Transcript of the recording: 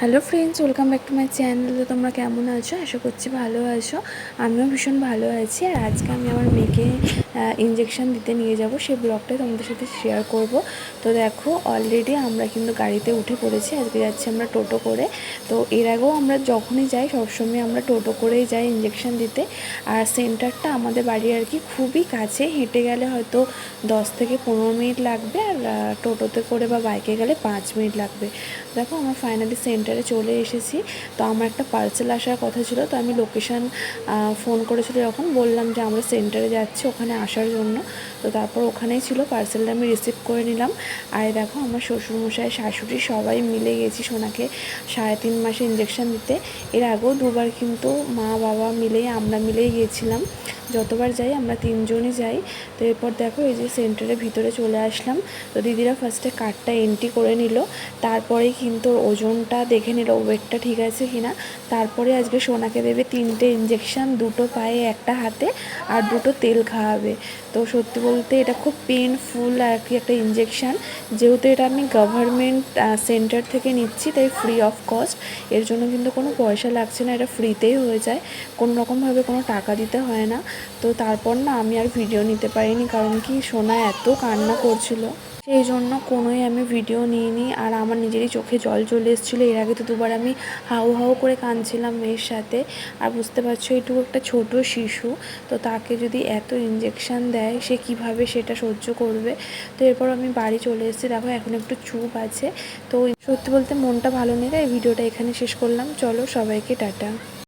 Hello friends, welcome back to my channel. তো তোমরা কেমন আছো? আশা করছি ভালো আছো। আমিও ভীষণ ভালো আছি। আর আজকে আমি আমার মেয়েকে ইঞ্জেকশন দিতে নিয়ে যাব, সেই ব্লগটাই তোমাদের সাথে শেয়ার করব। তো দেখো, অলরেডি আমরা কিন্তু গাড়িতে উঠে পড়েছি। আজকে যাচ্ছি আমরা টোটো করে। তো এর আগেও আমরা যখনই যাই সবসময় আমরা টোটো করেই যাই ইঞ্জেকশন দিতে। আর সেন্টারটা আমাদের বাড়ি আর কি খুবই কাছে, হেঁটে গেলে হয়তো 10 থেকে 15 মিনিট লাগবে, আর টোটোতে করে বা বাইকে গেলে 5 মিনিট লাগবে। দেখো, আমরা ফাইনালি সেন্টারে চলে এসেছি। তো আমার একটা পার্সেল আসার কথা ছিল, তো আমি লোকেশান ফোন করেছিল, যখন বললাম যে আমরা সেন্টারে যাচ্ছি ওখানে আসার জন্য। তো তারপর ওখানেই ছিল, পার্সেলটা আমি রিসিভ করে নিলাম। আর দেখো, আমার শ্বশুরমশাই শাশুড়ি সবাই মিলে গেছি সোনাকে 3.5 মাসে ইঞ্জেকশন দিতে। এর আগেও দুবার কিন্তু মা বাবা মিলেই আমরা মিলেই গিয়েছিলাম। যতবার যাই আমরা 3 জনই যাই। তো এরপর দেখো, এই যে সেন্টারের ভিতরে চলে আসলাম। তো দিদিরা ফার্স্টে কার্ডটা এন্ট্রি করে নিল, তারপরেই কিন্তু ওজনটা দেখে নিল, ওয়েটটা ঠিক আছে কিনা। তারপরে আজকে সোনাকে দেবে 3টে ইঞ্জেকশান, 2টো পায়ে, একটা হাতে, আর 2টো তেল খাওয়াবে। তো সত্যি বলতে এটা খুব পেনফুল আর কি একটা ইঞ্জেকশান। যেহেতু এটা আমি গভর্নমেন্ট সেন্টার থেকে নিচ্ছি, তাই ফ্রি অফ কস্ট। এর জন্য কিন্তু কোনো পয়সা লাগছে না, এটা ফ্রিতেই হয়ে যায়, কোনো রকমভাবে কোনো টাকা দিতে হয় না। তো তারপর না আমি আর ভিডিও নিতে পারিনি, কারণ কি সোনা এত কান্না করছিল, সেই জন্য কোনোই আমি ভিডিও নিইনি। আর আমার নিজেরই চোখে জল চলে এসেছিলো। এর আগে তো দুবার আমি হাউ হাউ করে কাঁদছিলাম মেয়ের সাথে। আর বুঝতে পারছো, এইটুকু একটা ছোট শিশু, তো তাকে যদি এত ইঞ্জেকশান দেয় সে কিভাবে সেটা সহ্য করবে। তো এরপর আমি বাড়ি চলে এসেছি। দেখো, এখন একটু চুপ আছে। তো সত্যি বলতে মনটা ভালো নেই, তাই ভিডিওটা এখানে শেষ করলাম। চলো, সবাইকে টাটা।